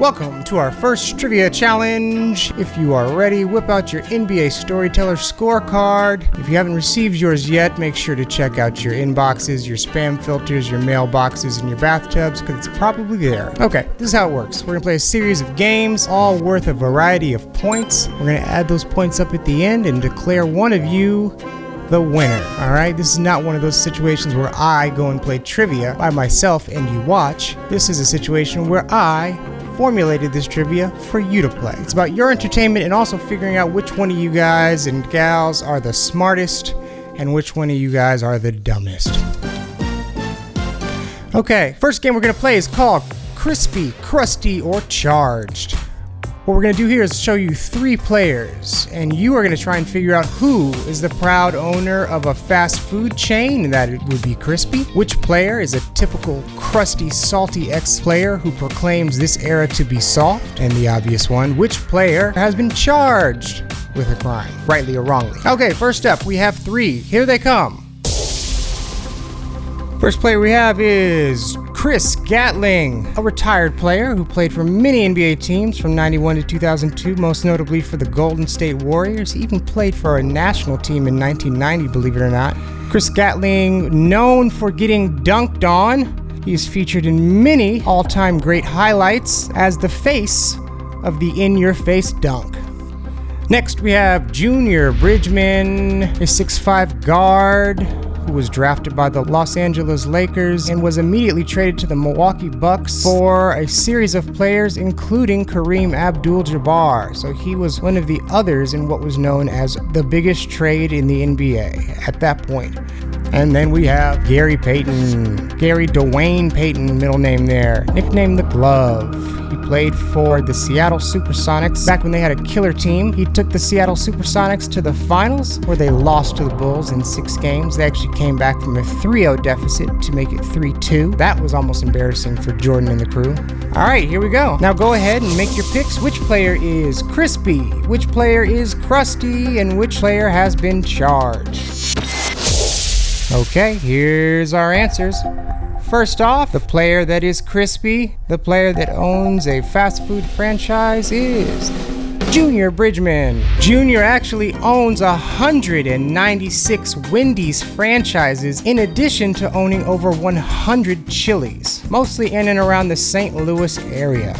Welcome to our first trivia challenge. If you are ready, whip out your NBA Storyteller scorecard. If you haven't received yours yet, make sure to check out your inboxes, your spam filters, your mailboxes, and your bathtubs, because it's probably there. Okay, this is how it works. We're going to play a series of games, all worth a variety of points. We're going to add those points up at the end and declare one of you the winner. Alright, this is not one of those situations where I go and play trivia by myself and you watch. This is a situation where I formulated this trivia for you to play. It's about your entertainment and also figuring out which one of you guys and gals are the smartest and which one of you guys are the dumbest. Okay, first game we're going to play is called Crispy, Crusty, or Charged. What we're going to do here is show you three players, and you are going to try and figure out who is the proud owner of a fast food chain, and that it would be Crispy. Which player is a typical crusty, salty ex-player who proclaims this era to be soft? And the obvious one, which player has been charged with a crime, rightly or wrongly? Okay, first up, we have three. Here they come. First player we have is Chris Gatling, a retired player who played for many NBA teams from 91 to 2002, most notably for the Golden State Warriors. He even played for a national team in 1990, believe it or not. Chris Gatling, known for getting dunked on. He's featured in many all-time great highlights as the face of the in-your-face dunk. Next, we have Junior Bridgman, a 6'5" guard who was drafted by the Los Angeles Lakers and was immediately traded to the Milwaukee Bucks for a series of players, including Kareem Abdul-Jabbar. So he was one of the others in what was known as the biggest trade in the NBA at that point. And then we have Gary Payton. Gary Dwayne Payton, middle name there. Nicknamed the Glove. He played for the Seattle Supersonics back when they had a killer team. He took the Seattle Supersonics to the finals where they lost to the Bulls in 6 games. They actually came back from a 3-0 deficit to make it 3-2. That was almost embarrassing for Jordan and the crew. All right, here we go. Now go ahead and make your picks. Which player is Crispy? Which player is Crusty? And which player has been charged? Okay, here's our answers. First off, the player that is Crispy, the player that owns a fast food franchise is Junior Bridgman. Junior actually owns 196 Wendy's franchises in addition to owning over 100 Chili's, mostly in and around the St. Louis area.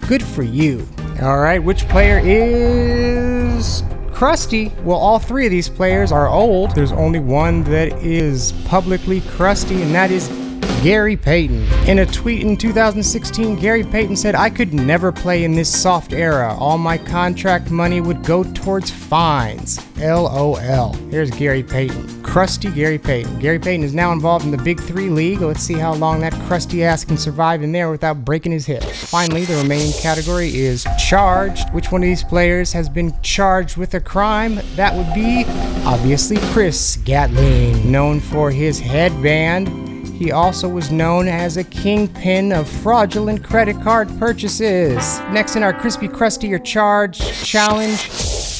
Good for you. All right, which player is Crusty? Well, all three of these players are old. There's only one that is publicly crusty, and that is Gary Payton. In a tweet in 2016, Gary Payton said, "I could never play in this soft era. All my contract money would go towards fines. LOL. Here's Gary Payton. Crusty Gary Payton. Gary Payton is now involved in the Big 3 League. Let's see how long that crusty ass can survive in there without breaking his hip. Finally, the remaining category is charged. Which one of these players has been charged with a crime? That would be, obviously, Chris Gatling. Known for his headband, he also was known as a kingpin of fraudulent credit card purchases. Next in our Crispy, Crusty, or Charged challenge,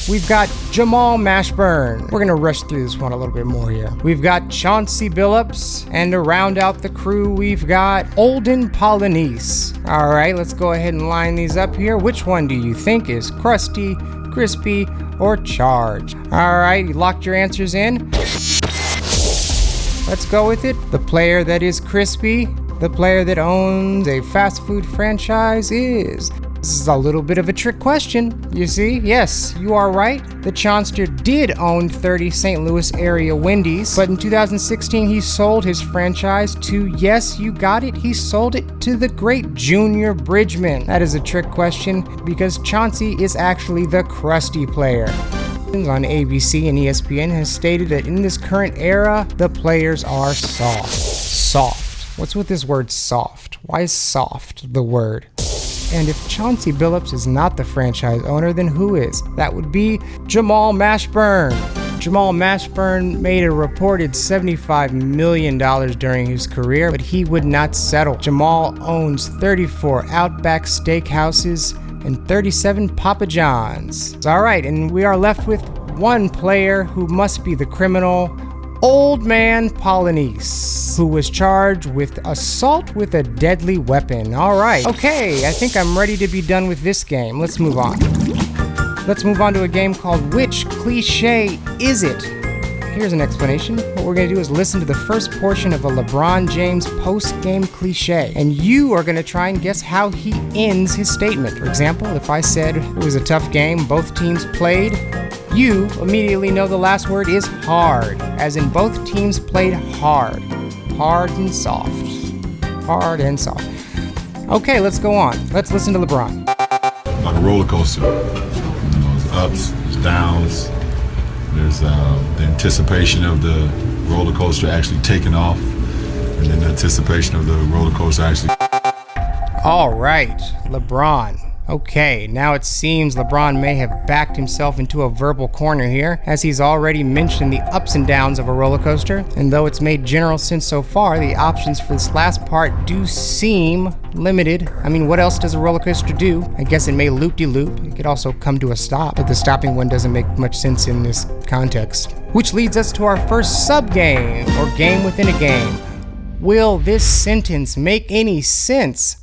we've got Jamal Mashburn. We're gonna rush through this one a little bit more here. We've got Chauncey Billups, and to round out the crew, we've got Olden Polynice. All right, let's go ahead and line these up here. Which one do you think is Crusty, Crispy, or Charged? All right, you locked your answers in? Let's go with it. The player that is Crispy, the player that owns a fast food franchise is... This is a little bit of a trick question, you see? Yes, you are right. The Chancellor did own 30 St. Louis area Wendy's, but in 2016 he sold his franchise to, yes, you got it, he sold it to the great Junior Bridgman. That is a trick question because Chauncey is actually the crusty player. On ABC and ESPN has stated that in this current era, the players are soft. Soft. What's with this word soft? Why is soft the word? And if Chauncey Billups is not the franchise owner, then who is? That would be Jamal Mashburn. Jamal Mashburn made a reported $75 million during his career, but he would not settle. Jamal owns 34 Outback Steakhouses and 37 Papa John's. All right, and we are left with one player who must be the criminal, Old Man Polynice, who was charged with assault with a deadly weapon. All right. Okay, I think I'm ready to be done with this game. Let's move on. Let's move on to a game called Which Cliche Is It? Here's an explanation. What we're going to do is listen to the first portion of a LeBron James post-game cliche, and you are going to try and guess how he ends his statement. For example, if I said it was a tough game, both teams played, you immediately know the last word is hard, as in both teams played hard. Hard and soft. Hard and soft. Okay, let's go on. Let's listen to LeBron. Like a roller coaster. There's ups, there's downs. There's the anticipation of the roller coaster actually taking off, and then the anticipation of the roller coaster actually. All right, LeBron. Okay, now it seems LeBron may have backed himself into a verbal corner here, as he's already mentioned the ups and downs of a roller coaster, and though it's made general sense so far, the options for this last part do seem limited. I mean, what else does a roller coaster do? I guess it may loop-de-loop. It could also come to a stop, but the stopping one doesn't make much sense in this context. Which leads us to our first sub-game, or game within a game. Will this sentence make any sense?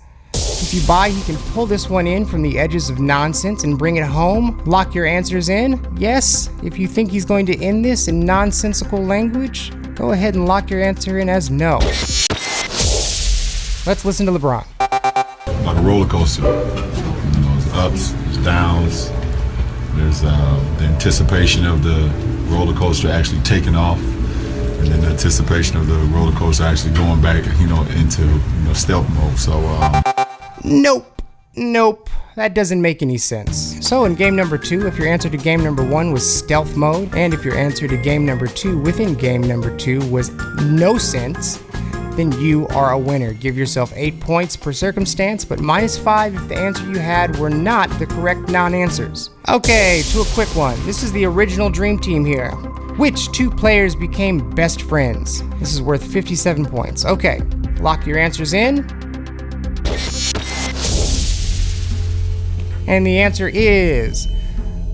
If you buy, you can pull this one in from the edges of nonsense and bring it home. Lock your answers in. Yes, if you think he's going to end this in nonsensical language, go ahead and lock your answer in as no. Let's listen to LeBron. Like a roller coaster. There's ups, there's downs. There's the anticipation of the roller coaster actually taking off, and then the anticipation of the roller coaster actually going back, into stealth mode. So. Nope, that doesn't make any sense. So in game number 2, if your answer to game number 1 was stealth mode, and if your answer to game number 2 within game number 2 was no sense, then you are a winner. Give yourself 8 points per circumstance, but -5 if the answer you had were not the correct non-answers. Okay, to a quick one. This is the original Dream Team here. Which 2 players became best friends? This is worth 57 points. Okay, lock your answers in. And the answer is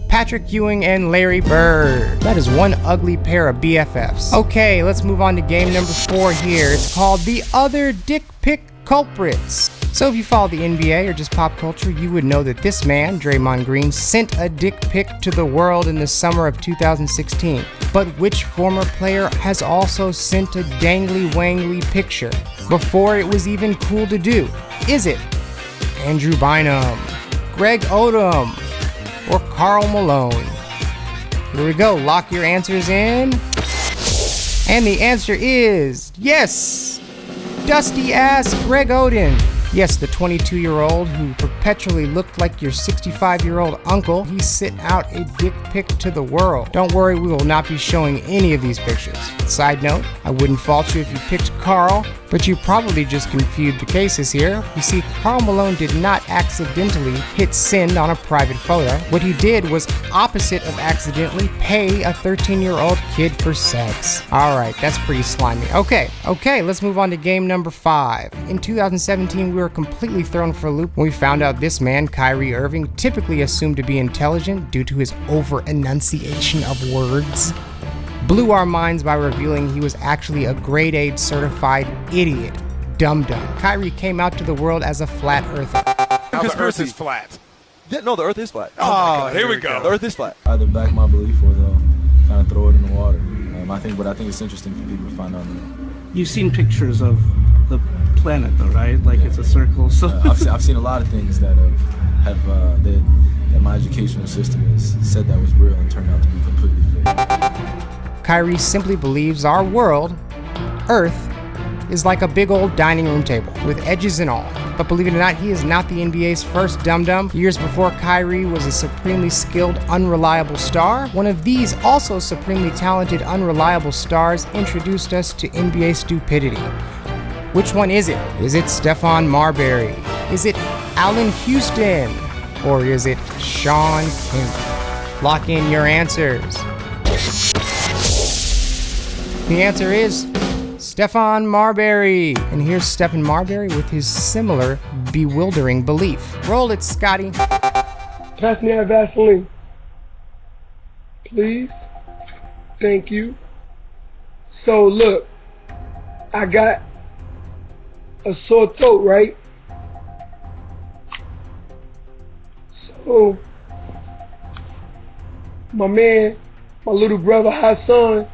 Patrick Ewing and Larry Bird. That is one ugly pair of BFFs. Okay, let's move on to game number 4 here. It's called The Other Dick Pic Culprits. So if you follow the NBA or just pop culture, you would know that this man, Draymond Green, sent a dick pic to the world in the summer of 2016. But which former player has also sent a dangly-wangly picture before it was even cool to do? Is it Andrew Bynum, Greg Odom, or Karl Malone? Here we go, lock your answers in. And the answer is yes, dusty ass Greg Oden. Yes, the 22-year-old who perpetually looked like your 65-year-old uncle. He sent out a dick pic to the world. Don't worry, we will not be showing any of these pictures. Side note, I wouldn't fault you if you picked Karl, but you probably just confused the cases here. You see, Karl Malone did not accidentally hit send on a private photo. What he did was opposite of accidentally pay a 13-year-old kid for sex. Alright, that's pretty slimy. Okay, let's move on to game number 5. In 2017, we were completely thrown for a loop when we found out this man, Kyrie Irving, typically assumed to be intelligent due to his over-enunciation of words, blew our minds by revealing he was actually a grade A certified idiot. Dum-dum. Kyrie came out to the world as a flat earther. Because the earth is flat. Yeah, no, the earth is flat. Oh, here we go. The earth is flat. Either back my belief or they'll kind of throw it in the water. I think it's interesting for people to find out. You've seen pictures of the planet, though, right? Like it's a circle. So I've seen a lot of things that that my educational system has said that was real and turned out to be completely fake. Kyrie simply believes our world, Earth, is like a big old dining room table with edges and all. But believe it or not, he is not the NBA's first dum-dum. Years before Kyrie was a supremely skilled, unreliable star, one of these also supremely talented, unreliable stars introduced us to NBA stupidity. Which one is it? Is it Stephon Marbury? Is it Allen Houston? Or is it Sean Kemp? Lock in your answers. The answer is Stephon Marbury. And here's Stephon Marbury with his similar bewildering belief. Roll it, Scotty. Pass me that Vaseline. Please. Thank you. So look, I got a sore throat, right? So my man, my little brother Hassan,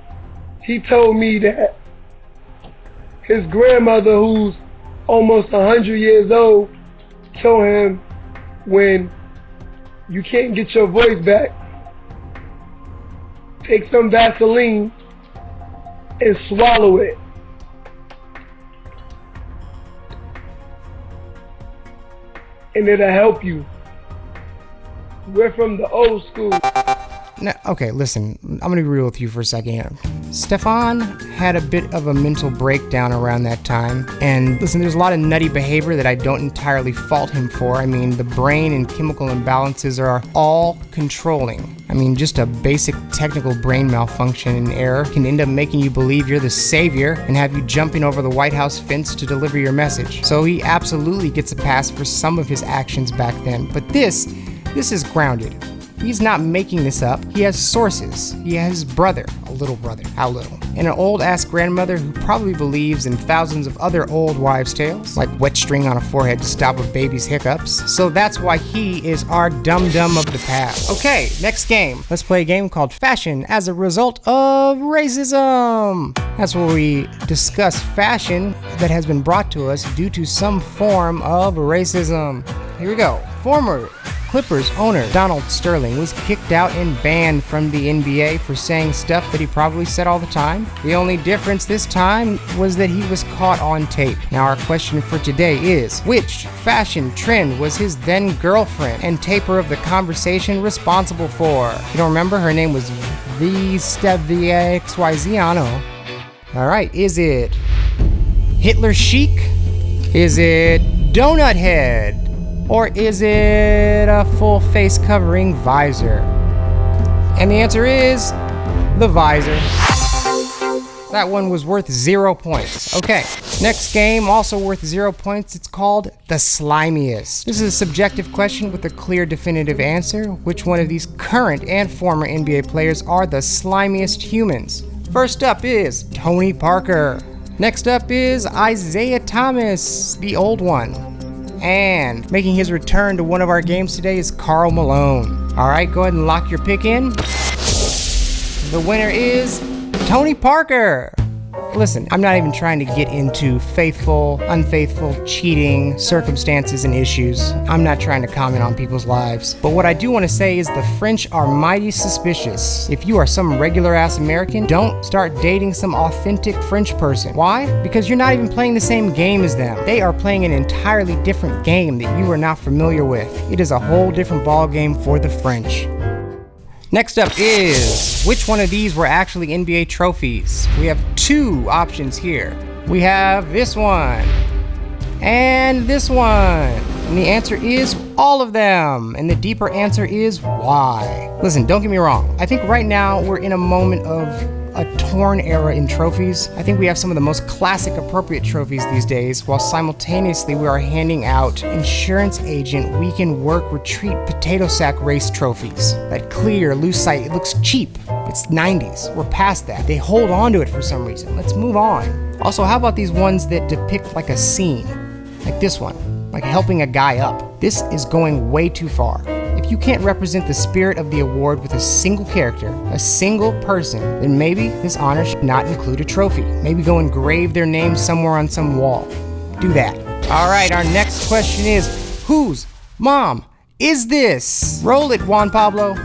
he told me that his grandmother, who's almost 100 years old, told him when you can't get your voice back, take some Vaseline and swallow it. And it'll help you. We're from the old school. Now, okay, listen, I'm gonna be real with you for a second here. Stephon had a bit of a mental breakdown around that time, and listen, there's a lot of nutty behavior that I don't entirely fault him for. I mean, the brain and chemical imbalances are all controlling. I mean, just a basic technical brain malfunction and error can end up making you believe you're the savior and have you jumping over the White House fence to deliver your message. So he absolutely gets a pass for some of his actions back then, but this is grounded. He's not making this up. He has sources. He has his brother, a little brother, how little, and an old-ass grandmother who probably believes in thousands of other old wives' tales, like wet string on a forehead to stop a baby's hiccups. So that's why he is our dum-dum of the past. Okay, next game. Let's play a game called Fashion as a Result of Racism. That's where we discuss fashion that has been brought to us due to some form of racism. Here we go. Former Clippers owner Donald Sterling was kicked out and banned from the NBA for saying stuff that he probably said all the time. The only difference this time was that he was caught on tape. Now our question for today is, which fashion trend was his then girlfriend and taper of the conversation responsible for? You don't remember? Her name was VXYZ. Alright, is it Hitler chic? Is it donut head? Or is it a full face covering visor? And the answer is the visor. That one was worth 0 points. Okay, next game, also worth 0 points. It's called the slimiest. This is a subjective question with a clear, definitive answer. Which one of these current and former NBA players are the slimiest humans? First up is Tony Parker. Next up is Isaiah Thomas, the old one. And making his return to one of our games today is Karl Malone. Alright, go ahead and lock your pick in. The winner is Tony Parker. Listen, I'm not even trying to get into faithful, unfaithful, cheating, circumstances, and issues. I'm not trying to comment on people's lives. But what I do want to say is the French are mighty suspicious. If you are some regular-ass American, don't start dating some authentic French person. Why? Because you're not even playing the same game as them. They are playing an entirely different game that you are not familiar with. It is a whole different ball game for the French. Next up is, which one of these were actually NBA trophies? We have two options here. We have this one and this one. And the answer is all of them. And the deeper answer is why. Listen, don't get me wrong. I think right now we're in a moment of a torn era in trophies. I think we have some of the most classic appropriate trophies these days, while simultaneously we are handing out insurance agent weekend work retreat potato sack race trophies. That clear, loose sight, it looks cheap. It's 90s. We're past that. They hold on to it for some reason. Let's move on. Also, how about these ones that depict like a scene? Like this one, like helping a guy up. This is going way too far. If you can't represent the spirit of the award with a single character, a single person, then maybe this honor should not include a trophy. Maybe go engrave their name somewhere on some wall. Do that. Alright, our next question is, whose mom is this? Roll it, Juan Pablo.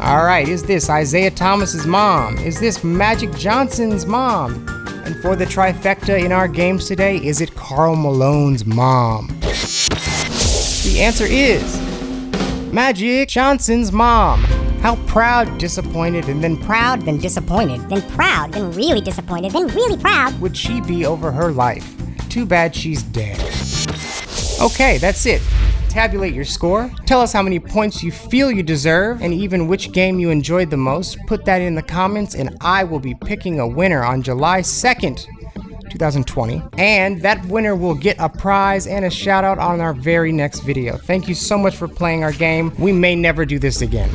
Alright, is this Isaiah Thomas's mom? Is this Magic Johnson's mom? And for the trifecta in our games today, is it Karl Malone's mom? The answer is Magic Johnson's mom. How proud, disappointed, and then proud, then disappointed, then proud, then really disappointed, then really proud would she be over her life? Too bad she's dead. Okay, that's it. Tabulate your score. Tell us how many points you feel you deserve, and even which game you enjoyed the most. Put that in the comments, and I will be picking a winner on July 2nd. 2020, and that winner will get a prize and a shout out on our very next video. Thank you so much for playing our game. We may never do this again.